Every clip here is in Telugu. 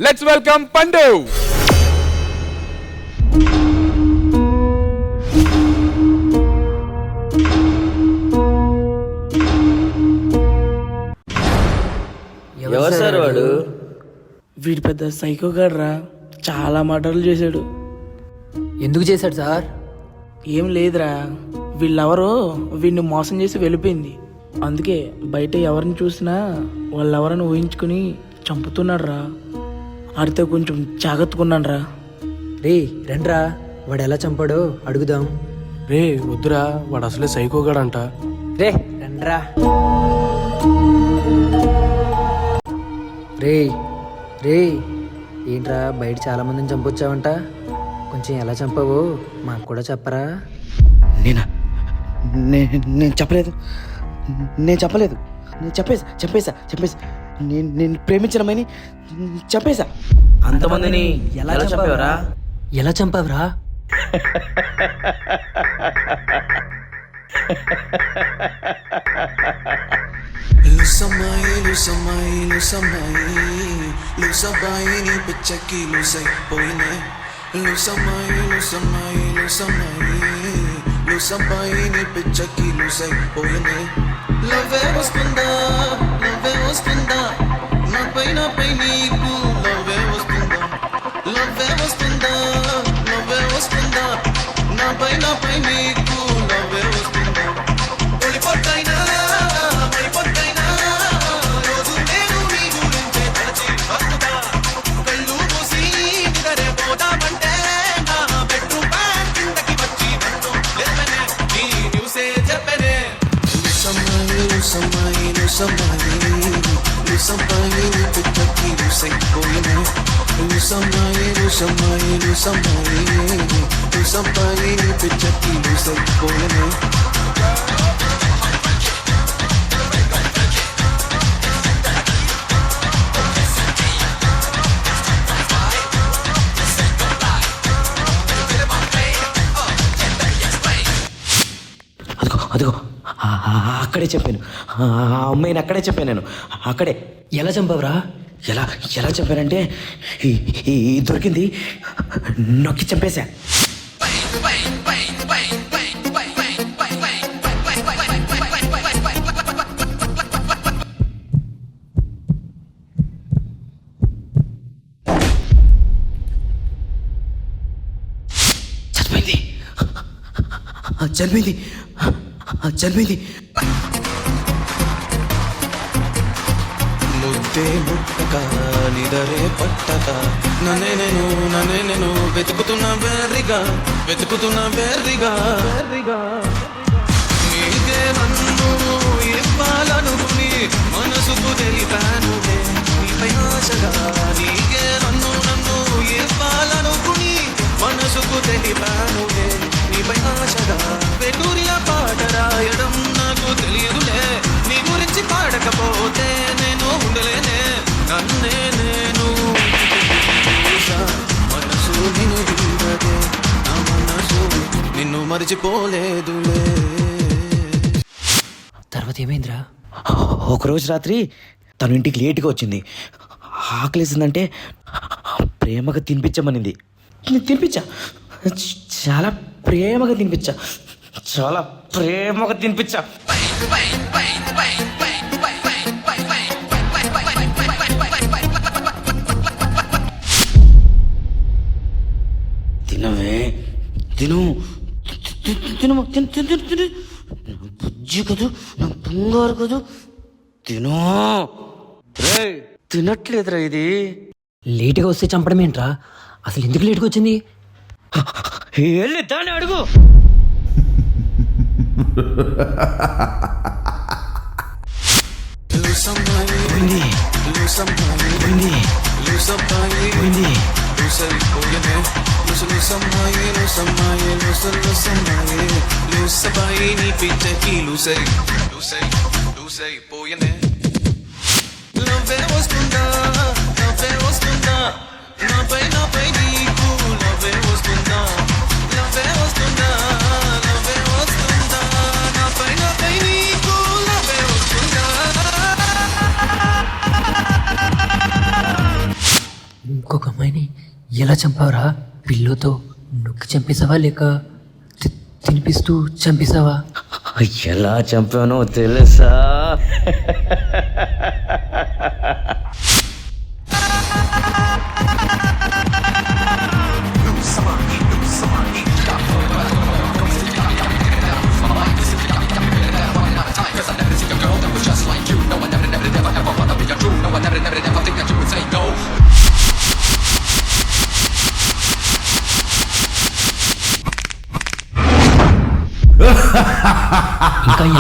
లెట్స్ వెల్కమ్ పండు. ఎవరు సార్ వాడు? వీడు పెద్ద సైకో గాడ్రా, చాలా మర్డర్లు చేశాడు. ఎందుకు చేశాడు సార్? ఏం లేదురా, వీళ్ళెవరో వీడిని మోసం చేసి వెళ్ళిపోయింది. అందుకే బయట ఎవరిని చూసినా వాళ్ళెవరని ఊహించుకుని చంపుతున్నాడు రా. ఆడితే కొంచెం జాగ్రత్తకున్నాను రా. రే రండ్రా, వాడు ఎలా చంపాడో అడుగుదాం. రే వద్దురా, వాడు అసలే సైకోగాడంట. రే రండ్రా. రే రే ఏంట్రా, బయట చాలా మందిని చంపొచ్చావంట. కొంచెం ఎలా చంపావో మాకు కూడా చెప్పరా? నేను చెప్పలేదు, నేను చెప్పలేదు, నేను చెప్పేసా నేను ప్రేమించిన అమ్మాయిని చెప్పేసా. అంతమందిని ఎలా చంపావరా? ఎలా చంపావురా? లుసబాయి నీ పిచ్చకి లుసైపోయినే. లుసబాయి నీ పిచ్చకి లుసైపోయినే. లవ్వే వస్తుందా నాపై నీకు లవ్వే వస్తుందా నాపై నీకు లవ్వే వస్తుందా. ఒలిపొట్టైనా మరిపొట్టైనా రోజు నేను నీ గురించే తలచి వస్తుందా. కళ్ళు మూసి నిదరే పోదామంటే నా బెడ్రూమ్ బ్యాగ్ కిందకి వచ్చి నన్ను లేవనే నీ న్యూసే చెప్పనే. లుసమ్మాయి పిచ్చకి లుసైపోయినే. లుసమ్మాయి పిచ్చకి లుసైపోయినే. అదిగో అక్కడే చెప్పాను, ఆ అమ్మాయిని అక్కడే చెప్పాను నేను. అక్కడే ఎలా చంపావురా? ఎలా చెప్పానంటే దొరికింది, నొక్కి చంపేశా. చనిపోయింది. ముద్దే ముట్టక నిదరే పట్టక నన్నే నేను వెతుకుతున్న వేర్రిగా నీకే నన్ను ఇవ్వాలనుకుని మనసుకు తెలిపానులే నీపై ఆశగా. నీకే నన్ను ఇవ్వాలనుకుని మనసుకు తెలిపానులే నీపై ఆశగా. వెటూరియా పాట రాయడం నాకు తెలియదులే, నీ గురించి పాడకపోతే నేను ఉండలేనే. నన్నే నేను మనసు నిన్ను విడదే, నా మనసు నిన్ను మరిచిపోలేదులే. తర్వాత ఏమైందిరా? ఒకరోజు రాత్రి తను ఇంటికి లేటుగా వచ్చింది. ఆకలేసిందంటే ప్రేమగా తినిపించమనింది. తినిపించా, చాలా ప్రేమగా తినిపించా. తినవే, తిను బుజ్జి కదూ, నా బంగారు కదూ, తిను. తినట్లేదురా ఇది. లేటుగా వస్తే చంపడం ఏంట్రా? అసలు ఎందుకు లేటుగా వచ్చింది? వెళ్ళి దాన్ని అడుగు. లుసబాయి నీ పిచ్చకి లుసైపోయినే. లవ్వే వస్తుందా నాపై నీకు లవ్వే వస్తుందా నాపై నీకు లవ్వే వస్తుందా. అమ్మాయిని ఎలా చంపావురా? పిల్లోతో నొక్కి చంపేసావా లేక తినిపిస్తూ చంపేసావా? ఎలా చంపానో తెలుసా?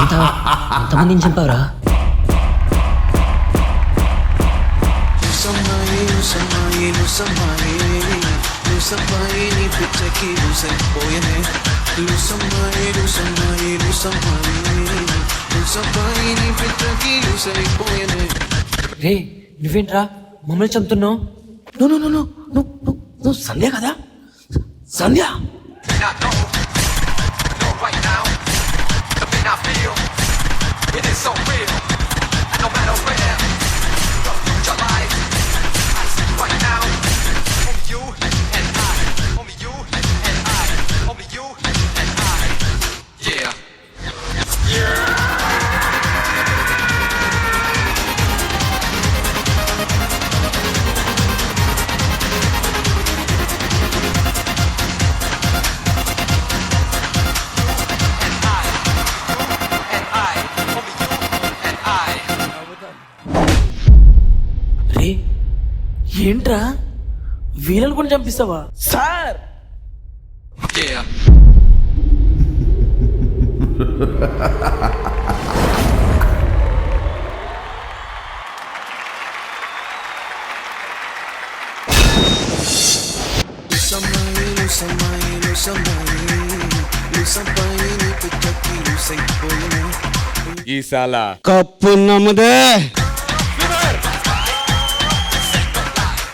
ఇంకా ఎంతమందిని చంపావురా? లుసమ్మాయి నీ పిచ్చకి లుసైపోయనే లుసమ్మాయి నీ పిచ్చకి లుసైపోయనే. రే నువ్వేంట్రా మమ్మల్ని చంపుతున్నావు? నువ్వు సంధ్య కదా? సంధ్య రే ఏంట్రా వీళ్ళని కూడా చంపిస్తావా సార్? ఈ సాల కప్పు నమ్మదే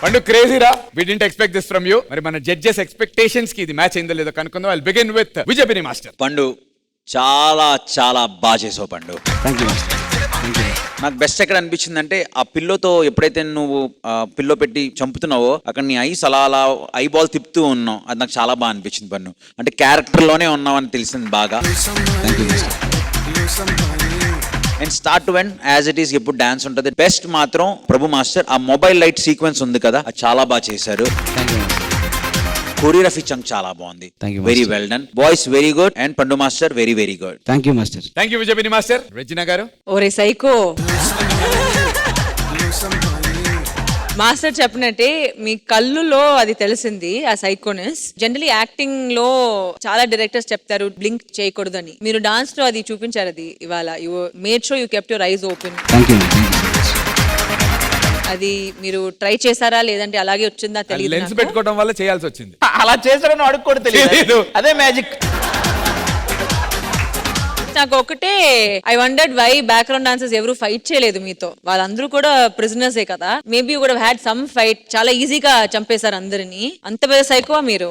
పండు క్రేజీరా. We didn't expect this from you. మరి మన జడ్జెస్ ఎక్స్పెక్టేషన్స్ కి ఇది మ్యాచ్ అయిందో లేదో కనుక్కుందాం. I will begin with విజయబిని master. పండు చాలా చాలా బాగా చేసావు పండు. Thank you master. నాకు బెస్ట్ ఎక్కడ అనిపించింది అంటే ఆ పిల్లోతో ఎప్పుడైతే నువ్వు పిల్లో పెట్టి చంపుతున్నావో అక్కడ నీ ఐస్ అలా ఐ బాల్ తిప్పుతూ ఉన్నావు. అది నాకు చాలా బాగా అనిపించింది పండు. అంటే క్యారెక్టర్లోనే ఉన్నావు అని తెలిసింది బాగా. Thank you master. And start to end as it is ఎప్పుడు డాన్స్ ఉంటుంది. బెస్ట్ మాత్రం ప్రభు మాస్టర్ ఆ మొబైల్ లైట్ సీక్వెన్స్ ఉంది కదా, అది చాలా బాగా చేశారు. Thank you master. Choreography chunk చాలా బాగుంది. Thank you, very master. Well done. Voice very good and పండు master very very good. Thank you master. Thank you విజయబిని master. Regina గారు. ఓరే సైకో, మాస్టర్ చెప్పినట్టే మీ కళ్ళులో అది తెలిసింది ఆ సైకోనెస్. జనరలీ యాక్టింగ్ లో చాలా డైరెక్టర్స్ చెప్తారు బ్లింక్ చేయకూడదని. మీరు డాన్స్ లో అది చూపించారు. అది ఇవాళ you made show you kept your eyes open. Thank you. Thank you so much. అది మీరు ట్రై చేశారా లేదంటే అలాగే వచ్చిందా తెలియదు లెన్స్ నాకు. పెట్టుకోవడం వల్ల చేయాల్సి వచ్చింది. అలా చేశాడని అడుగు కూడా తెలియదు. అదే మ్యాజిక్. నాకు ఒకటే I wondered why background dancers ఎవరు ఫైట్ చేయలేదు మీతో. వాళ్ళందరూ కూడా ప్రిజనర్సే కదా. Maybe would have had some fight. చాలా ఈజీగా చంపేశారు అందరినీ. అంత పెద్ద సైకోవా మీరు?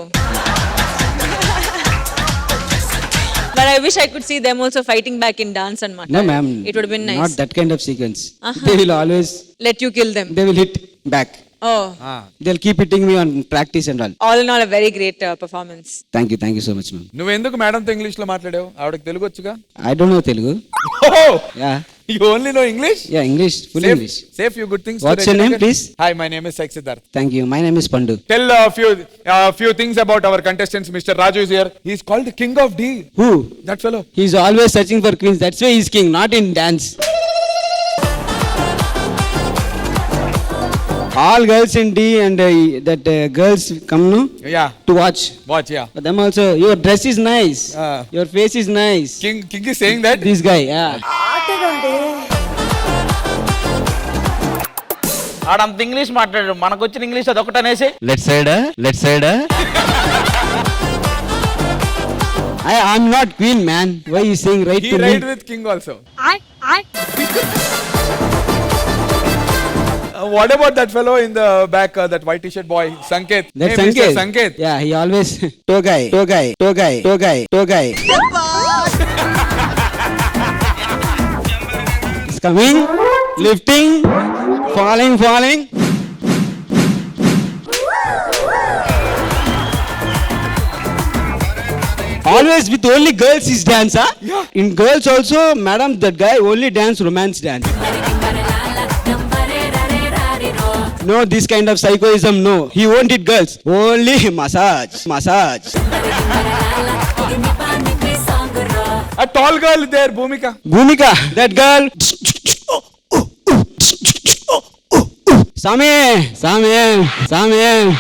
But I wish I could see them also fighting back in dance and No ma'am. It would have been nice. Not that kind of sequence. They will always Let you kill them. they will hit back. Oh, They'll keep hitting me on practice and all. in all a very great performance. Thank you so much ma'am. నువ్వు ఎందుకు మేడంతో ఇంగ్లీష్ లో మాట్లాడావు? ఆవిడకి Telugu వచ్చుగా. I don't know Telugu. Yeah. You only know English? Yeah, English, full English. Say few good things. What's your name, please? Hi, my name is Saik Siddharth. Thank you. My name is Pandu. Tell few things about our contestants. Mr. Raju is here. He's called the king of D. Who? That fellow. He's always searching for queens. That's why he's king, not in dance. All girls in D and that girls come no Yeah. to watch. Watch, yeah. But them also, your dress is nice. Ah. Your face is nice. King is saying that. This guy, yeah. ఆడంత ఇంగ్లీష్ మాట్లాడాడు. మనకు వచ్చిన ఇంగ్లీష్ అదొకటి అనేసి. Let's side. I'm not queen, man. Why you saying right He to ride me? with king also. What about that fellow in the back, that white t-shirt boy, Sanket? That's Hey, Mr. Sanket. Sanket. Yeah, he always toe guy. He's coming, lifting, falling. Always with only girls is dance, huh? Yeah. In girls also, madam, that guy only dance romance dance. No, this kind of psychoism, no. He won't eat girls. Only massage, massage. A tall girl there, Bhumika. Bhumika, that girl. Same, Same, Same.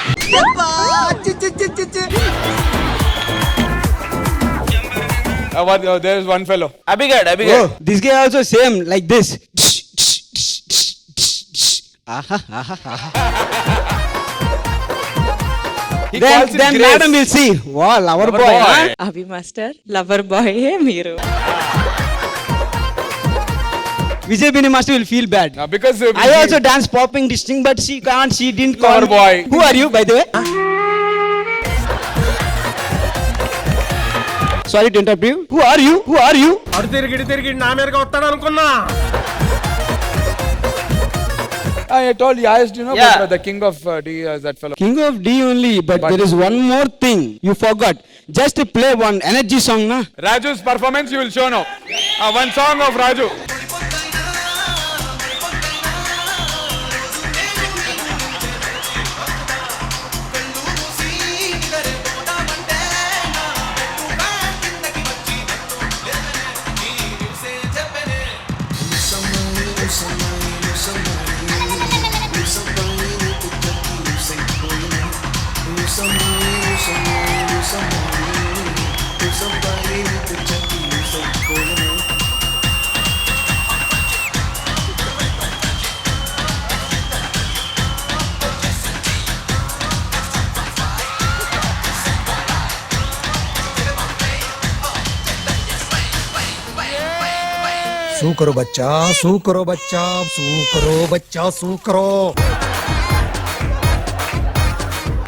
There is one fellow. అభిగాడ్ Oh, this guy also same like this. Aha, aha, aha. He calls it Then grace. madam will see. Wow, lover boy. Huh? Abhi master lover boy మీరు. Vijay Bini master will feel bad. Because I also dance popping this thing, but she can't. She didn't call. Lover boy. Who are you, by the way? Sorry to interrupt you. Who are you? Who are you? అడు తిరిగి నా మీదకి వస్తాడు అనుకున్నా. I told you, I asked, you know, Yeah. about the king of D is that fellow. King of D only, but there is one more thing you forgot. Just to play one energy song, na? Raju's performance you will show now. One song of Raju. सू करो बच्चा, सू करो बच्चा, सू करो बच्चा, सू करो.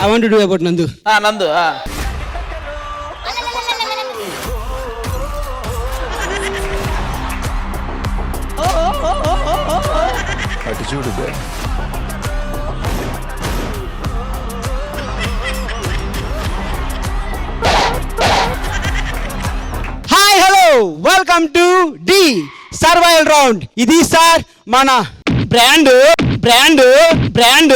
I want to do about Nandu. నందు అటు చూడు బే. Hi, hello. Welcome to D Survival Round. ఇది సార్ మన బ్రాండ్ బ్రాండ్ బ్రాండ్.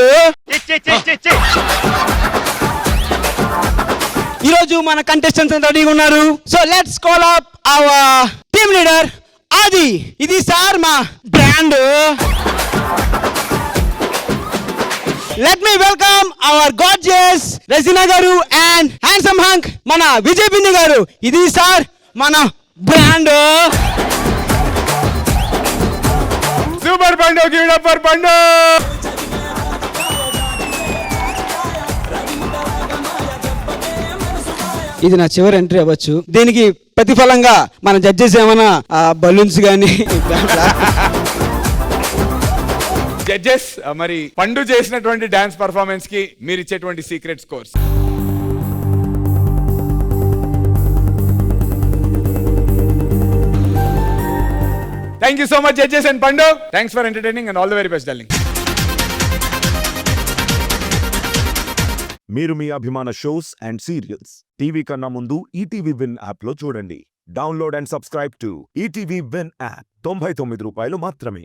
ఈరోజు మన కంటెస్టెంట్స్ రెడీగా ఉన్నారు. So let's call up our team leader ఆది. ఇది సార్ మా brand. Let me welcome our gorgeous Regina గారు అండ్ హ్యాండ్సమ్ హంక్ మన విజయ్ బిందు గారు. ఇది సార్ మన brand. Super Pando, give it up for Pando. ఇది నా చివరి ఎంట్రీ అవ్వచ్చు. దీనికి ప్రతిఫలంగా మన జడ్జెస్ ఏమైనా బలూన్స్ కానీ జడ్జెస్ మరి పండు చేసినటువంటి డాన్స్ పర్ఫార్మెన్స్ కి మీరు ఇచ్చేటువంటి secret scores. Thank you so much, judges and Pando. Thanks for entertaining and all the very best, darling. మీరు మీ అభిమాన షోస్ అండ్ సీరియల్స్ టీవీ కన్నా ముందు ఈటీవీ విన్ యాప్లో చూడండి. Download and subscribe to ETV win app. 99 రూపాయలు మాత్రమే.